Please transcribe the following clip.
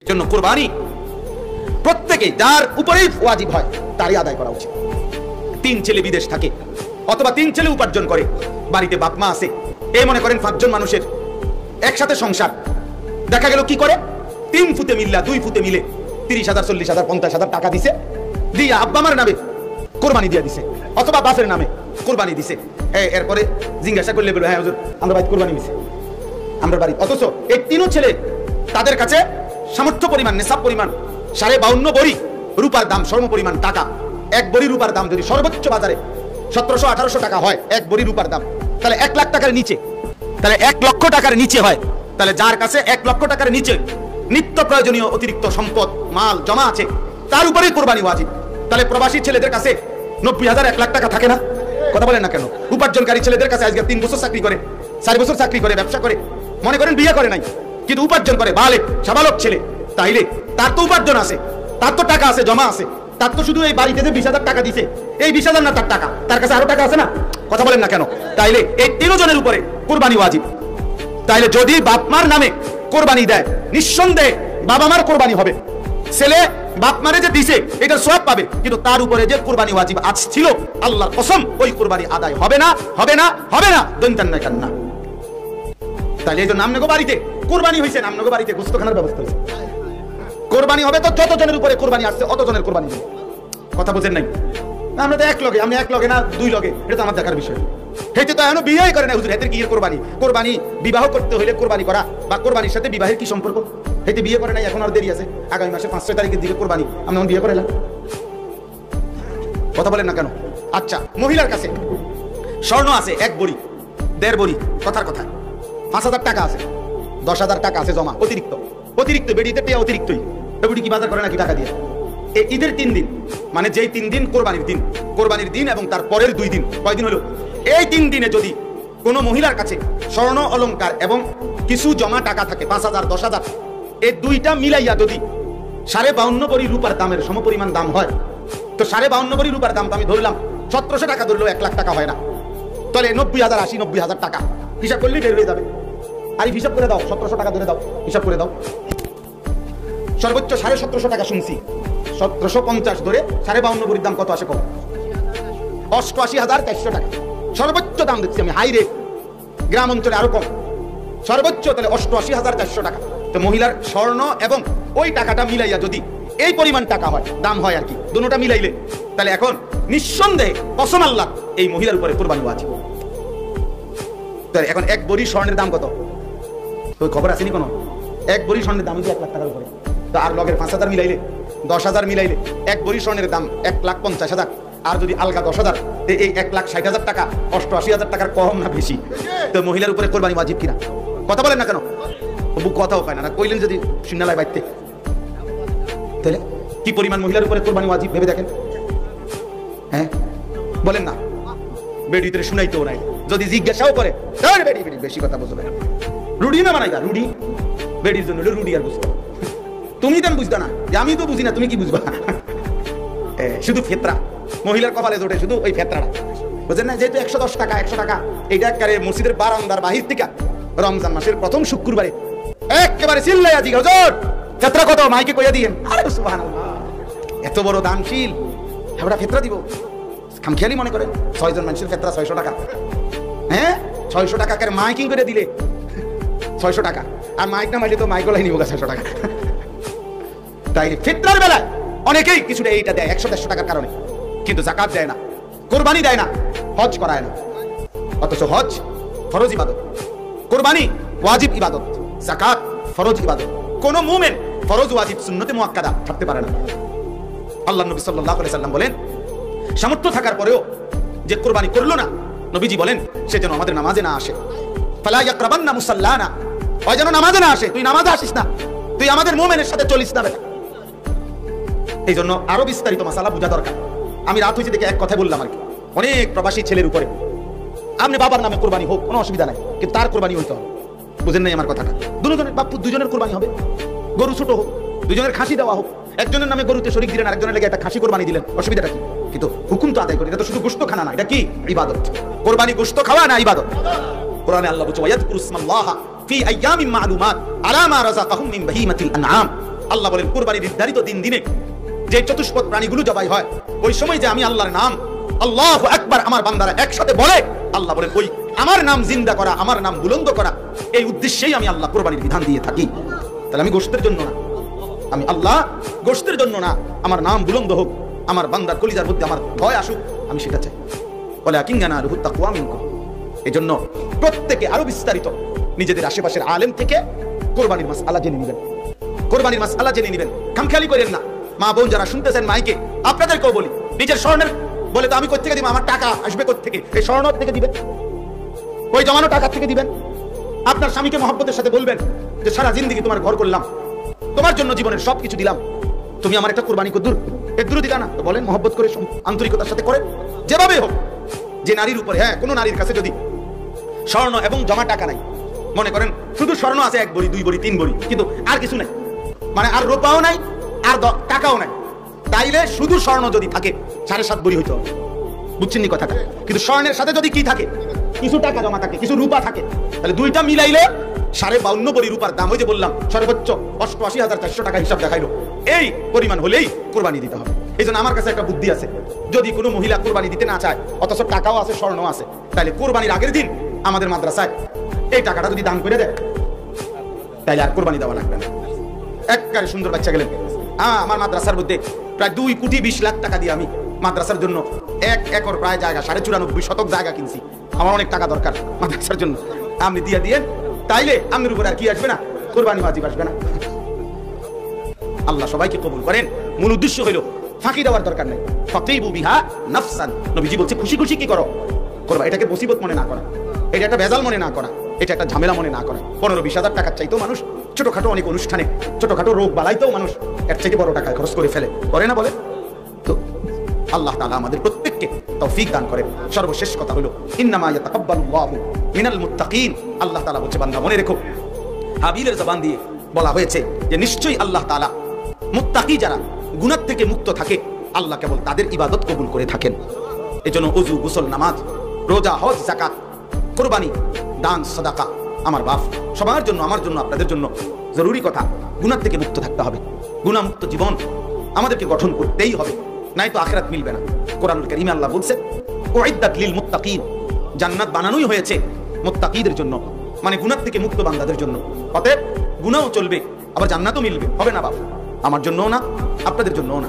জন্য কুরবানি প্রত্যেকেই যার উপরেই ওয়াজিব হয় তারই আদায় করা উচিত। 3 ছেলে বিদেশ থাকে অথবা 3 ছেলে উপার্জন করে, বাড়িতে বাপ মা আছে, এই মনে করেন 5 জন মানুষের একসাথে সংসার, দেখা গেল কি করে 3 ফুটে মিল্লা 2 ফুটে মিলে 30,000 40,000 50,000 টাকা দিছে, দিয়ে আব্বা আমার নামে কোরবানি দিয়ে দিছে অথবা বাপের নামে কোরবানি দিছে। এরপরে জিজ্ঞাসা করলে বলবে হ্যাঁ হুজুর আমরা বাড়ি কোরবানি দিছে আমরা বাড়ি, অথচ এই 3 ছেলে তাদের কাছে সামর্থ্য পরিমাণ নেশাব পরিমাণ 52.5 বড়ি রূপার দাম সম পরিমাণ টাকা। 1 বড়ি রূপার দাম যদি সর্বোচ্চ বাজারে 1700-1800 টাকা হয় 1 বড়ি রূপার দাম, তাহলে 1 লাখ টাকার নিচে, তাহলে 1 লক্ষ টাকার নিচে হয়। তাহলে যার কাছে 1 লক্ষ টাকার নিচে নিত্য প্রয়োজনীয় অতিরিক্ত সম্পদ মাল জমা আছে তার উপরেই কোরবানি ওয়াজিব। তাহলে প্রবাসী ছেলেদের কাছে 90,000 1 লাখ টাকা থাকে না? কথা বলেন না কেন? উপার্জনকারী ছেলেদের কাছে আজকে 3 বছর চাকরি করে 4 বছর চাকরি করে ব্যবসা করে, মনে করেন বিয়ে করে নাই কিন্তু উপার্জন করে, বালেক সাবালক ছেলে, তাইলে তার তো উপার্জন আছে, তার তো টাকা আছে জমা আছে, তার তো শুধু এই বাড়িতে যে 20,000 টাকা দিছে এই 20,000 না তার টাকা, তার কাছে আরো টাকা আছে না? কথা বলেন না কেন? তাইলে এই 3 জনের উপরে কোরবানি ওয়াজিব। তাইলে যদি বাপ মার নামে কোরবানি দেয় নিঃসন্দেহে বাবা মার কোরবানি হবে, ছেলে বাপ মারে যে দিছে এটার সওয়াব পাবে, কিন্তু তার উপরে যে কোরবানি ওয়াজিব আজ ছিল আল্লাহর কসম ওই কোরবানি আদায় হবে না হবে না হবে না দন্তান না কান্না। তাইলে এই যে নামনগো বাড়িতে কোরবানি হইছে, নামনগো বাড়িতে গোস্তখানার ব্যবস্থা হইছে, কোরবানি হবে তো যত জনের উপরে কোরবানি আসছে অত জনের কোরবানি হবে। কথা বুঝেন নাই? আমরা তো এক লগে, আমি 1 লগে না 2 লগে, এটা তো আমার দেখার বিষয়। হেতে তো এখনো বিয়েই করে না হুজুর, হেতে কি কোরবানি? কোরবানি বিবাহ করতে হইলে কোরবানি করা বা কোরবানির সাথে বিবাহের কি সম্পর্ক? হেতে বিয়ে করে নাই, এখন আর দেরি আছে, আগামী মাসে 5-6 তারিখের দিকে কোরবানি, আমি এখন বিয়ে করে এলাম। কথা বলেন না কেন? আচ্ছা, মহিলার কাছে স্বর্ণ আছে 1 বড়ি 1.5 বড়ি, কথার কথা 5,000 টাকা আছে 10,000 টাকা আছে জমা অতিরিক্ত, অতিরিক্ত বেডিতে পেয়ে অতিরিক্তই বেডি কি বাজার করে নাকি টাকা দিয়ে? এই ঈদের 3 দিন মানে যেই 3 দিন কোরবানির দিন এবং তার পরের 2 দিন, কয়দিন হলো? এই 3 দিনে যদি কোনো মহিলার কাছে স্বর্ণ অলংকার এবং কিছু জমা টাকা থাকে 5,000 10,000, এই 2টা মিলাইয়া যদি 52.5 বড়ি রূপার দামের সমপরিমাণ দাম হয়, তো 52.5 বড়ি রূপার দাম তো আমি ধরলাম 1700 টাকা ধরলেও 1 লাখ টাকা হয় না, তাহলে 90,000 80-90,000 টাকা হিসাব করলেই বের হয়ে যাবে। আর হিসাব করে দাও 1700 টাকা ধরে দাও, হিসাব করে দাও, সর্বোচ্চ 1750 টাকা শুনছি, 1750 ধরে 52.5 বড়ির দাম কত আসে কম? 88,400 টাকা সর্বোচ্চ দাম দিচ্ছি আমি, হাই রেট, গ্রাম অঞ্চলে আরো কম, সর্বোচ্চ তাহলে 88,400 টাকা। তো মহিলার স্বর্ণ এবং ওই টাকাটা মিলাইয়া যদি এই পরিমাণ টাকা হয়, দাম হয় আর কি, দুটোটা মিলাইলে, তাহলে এখন নিঃসন্দেহে কসম আল্লাহ এই মহিলার উপরে কোরবানি ওয়াজিব। তাহলে এখন 1 বড়ি স্বর্ণের দাম কত? তো খবর আসেনি কোনো? 1 বড়ি স্বর্ণের দাম 1 লাখ টাকার উপরে, তো আর লগের 5,000 মিলাইলে 10,000 মিলাইলে 1 বড়ি স্বর্ণের দাম 1,50,000, আর যদি আলগা 10,000, এই 1,60,000 টাকা 88,000 টাকার কম না বেশি? তো মহিলার উপরে কোরবানি ওয়াজিব কিনা? কথা বলেন না কেন? বুক কথাও পায় না কইলেন যদি শুনালায় বাইতে, তাহলে কি পরিমাণ মহিলার উপরে কোরবানি ওয়াজিব ভেবে দেখেন। হ্যাঁ বলেন না? বেডিতে শুনাইতেও নাই, যদি জিজ্ঞাসাও করে বেডি বেডি বেশি কথা বুঝবে, রুডি না বানাইবা রুডি, বেডির জন্য রুডি আর বুঝতো, তুমি তো বুঝতা না, আমি তো বুঝি না, তুমি কি বুঝবা? শুধু ফেতরা মহিলার কপালে জোটে, শুধু ওই ফেতরাটা বুঝেন না? যেহেতু 110 টাকা 100 টাকা, এইটা একেবারে মসজিদের বারান্দার বাহির থেকে রমজান মাসের প্রথম শুক্রবারে একেবারে চিল্লাইয়া জিজ্ঞাসা হুজুর ফেতরা কত, মাইকে কইয়া দিয়েন। আরে সুবহানাল্লাহ, এত বড় দানশীল আমরা ফেতরা দিব? খামখেয়ালি মনে করেন 6 জন মানুষের ফেতরা 600 টাকা, হ্যাঁ 600 টাকা করে মাইকিং করে দিলে 600 টাকা, আর মাইক না মাইলে তো মাইক গলাই নিব 600 টাকা। তাই ফিতরার বেলায় অনেকেই কিছুটা এইটা দেয় 100-150 টাকার কারণে, কিন্তু যাকাত দেয় না, কোরবানি দেয় না, হজ করায় না। অথচ হজ ফরজ ইবাদত, কোরবানি ওয়াজিব ইবাদত, যাকাত ফরজ ইবাদত। কোন মুমিন ফরজ ওয়াজিব সুন্নতে মুআক্কাদা থাকতে পারে না। আল্লাহর নবী সাল্লাল্লাহু আলাইহি সাল্লাম বলেন, সামর্থ্য থাকার পরেও যে কোরবানি করলো না, নবীজি বলেন সে যেন আমাদের নামাজে না আসে, ফালা ইয়াকরাবান্না মুসাল্লানা, ওই যেন নামাজে না আসে, তুই নামাজে আসিস না, তুই আমাদের মুমিনের সাথে চলিস না বেটা। এই জন্য আরো বিস্তারিত মাসালা বোঝা দরকার। আমি রাত হয়েছে দেখে এক কথা বললাম আর কি, অনেক প্রবাসী ছেলের উপরে আপনি বাবার নামে কোরবানি হোক কোনো অসুবিধা নাই, কিন্তু তার কোরবানি হইতে হবে। বুঝেন নাই আমার কথাটা? দুজনের বাপ দুজনের কোরবানি হবে, গরু ছোট হোক, দুজনের খাসি দেওয়া হোক, একজনের নামে গরুতে শরীক দিলেন, আরেকজনের লেগে একটা খাসি কোরবানি দিলেন, অসুবিধাটা কি? কিন্তু হুকুম তো আদায় করি, এটা তো শুধু গোশত খানা না, এটা কি ইবাদত। কোরবানি গোশত খাওয়া না ইবাদত। কোরআনে আল্লাহ বলছে ওয়ায়াযকুরুসমাল্লাহ ফি আইয়ামিন মা'লুমাত আলা মা রাযাকাহুম মিন বাহিমাতিল আনআম, আল্লাহ বলেন কুরবানির নির্ধারিত দিনে যে চতুষ্পদ প্রাণীগুলো জবাই হয় ওই সময় যে আমি আল্লাহর নাম আল্লাহু আকবার আমার বান্দারা একসাথে বলে, আল্লাহ বলেন ওই আমার নাম জিন্দা করা, আমার নাম বুলন্দ করা, এই উদ্দেশ্যেই আমি আল্লাহ কুরবানির বিধান দিয়ে থাকি। তাহলে আমি গোশতের জন্য না, আমি আল্লাহ গোশতের জন্য না, আমার নাম বুলন্দ হোক, আমার বান্দার কলিজার মধ্যে আমার ভয় আসুক, আমি সেটা চাই। বলে আকিঙ্গানা রুহু তাকওয়া মিনকুম। এজন্য প্রত্যেকে আরো বিস্তারিত নিজেদের আশেপাশের আলেম থেকে কোরবানির মাসআলা জেনে নেবেন, কোরবানির মাসআলা জেনে নেবেন। খামখেয়ালি করেন না। মা বোন যারা শুনতেছেন মাইকে, আপনাদেরকেও বলি, নিজের স্বর্ণের বলে তো আমি কোথা থেকে দিব, আমার টাকা আসবে কোথা থেকে? এই স্বর্ণ থেকে দিবেন, ওই জমানো টাকা থেকে দিবেন। আপনার স্বামীকে মহব্বতের সাথে বলবেন যে সারা জিন্দেগি তোমার ঘর করলাম, তোমার জন্য জীবনের সবকিছু দিলাম, তুমি আমার একটা কুরবানি কদ্দুর এদ্দুরও দিলা না? তো বলেন মহব্বত করে আন্তরিকতার সাথে করেন, যেভাবে হোক। যে নারীর উপরে, হ্যাঁ, কোনো নারীর কাছে যদি স্বর্ণ এবং জমা টাকা নাই, মনে করেন শুধু স্বর্ণ আছে 1 ভরি 2 ভরি 3 ভরি, কিন্তু আর কিছু নাই, মানে আর রূপাও নাই আর টাকাও নাই, তাইলে শুধু স্বর্ণ যদি থাকে 7.5 ভরি হইতো, বুঝছেন নি কথাটা? কিন্তু স্বর্ণের সাথে যদি কি থাকে, কিছু টাকা জমা থাকে, কিছু রূপা থাকে, তাহলে দুইটা মিলাইলে 52.5 ভরি রূপার দাম, ওই যে বললাম সর্বোচ্চ 88,400 টাকা হিসাব দেখাইলো, এই পরিমাণ হলেই কোরবানি দিতে হবে। এই জন্য আমার কাছে একটা বুদ্ধি আছে, যদি কোনো মহিলা কোরবানি দিতে না চায়, অথচ টাকাও আছে স্বর্ণ আছে, তাহলে কোরবানির আগের দিন আমাদের মাদ্রাসায় এই টাকাটা যদি দান করে দেয়, তাহলে আর কোরবানি দেওয়া লাগবে না। একবারে সুন্দর বাচ্চা গেলেন। আমার মাদ্রাসার মধ্যে প্রায় 2,20 লাখ টাকা দিয়ে আমি মাদ্রাসার জন্য 1 একর প্রায় জায়গা, 94 শতক জায়গা কিনছি। আমার অনেক টাকা দরকার মাদ্রাসার জন্য, আপনি দিয়ে তাইলে আপনার উপরে আর কি আসবে না? কোরবানি ওয়াজিব আসবে না। আল্লাহ সবাইকে কবুল করেন। মূল উদ্দেশ্য হলো ফাঁকি দেওয়ার দরকার নেই। ফাকিবু বিহা নাফসান, নবীজি বলছে খুশি খুশি কি করো, করবা, এটাকে মুসিবত মনে না করা, এটা একটা ভেজাল মনে না করা, এটা একটা ঝামেলা মনে না করা। 15-20 হাজার টাকার চাইতেও মানুষ ছোটখাটো অনেক অনুষ্ঠানে, ছোটখাটো রোগ বালাইতেও মানুষ এর থেকে বড় টাকা খরচ করে ফেলে, করে না বলে? তো আল্লাহ তাআলা আমাদের প্রত্যেককে তৌফিক দান করেন। সর্বশেষ কথা হলো ইন্নামা ইয়াতাকাব্বালুল্লাহু মিনাল মুত্তাকিন। আল্লাহ তাআলা বলছে বান্দা মনে রেখো, হাবিলের জবান দিয়ে বলা হয়েছে যে নিশ্চয়ই আল্লাহ তাআলা মুত্তাকি যারা গুনাহ থেকে মুক্ত থাকে, আল্লাহ কেবল তাদের ইবাদত কবুল করে থাকেন। এজন্য ওযু, গোসল, নামাজ, রোজা, হজ, যাকাত, কুরবানি, দান, সাদাকা আমার বাপ সবার জন্য, আমার জন্য, আপনাদের জন্য জরুরি কথা। গুনাহ থেকে মুক্ত থাকতে হবে, গুনাহমুক্ত জীবন আমাদেরকে গঠন করতেই হবে, নাই তো আখিরাত মিলবে না। কোরআনুল কারীমে আল্লাহ বলছে উইদ্দাত লিল মুত্তাকিন, জান্নাত বানানোই হয়েছে মুত্তাকিদের জন্য, মানে গুনাহ থেকে মুক্ত বান্দাদের জন্য। অতএব গুনাহও চলবে, আবার জান্নাতও মিলবে, হবে না বাপ? আমার জন্যও না, আপনাদের জন্যও না।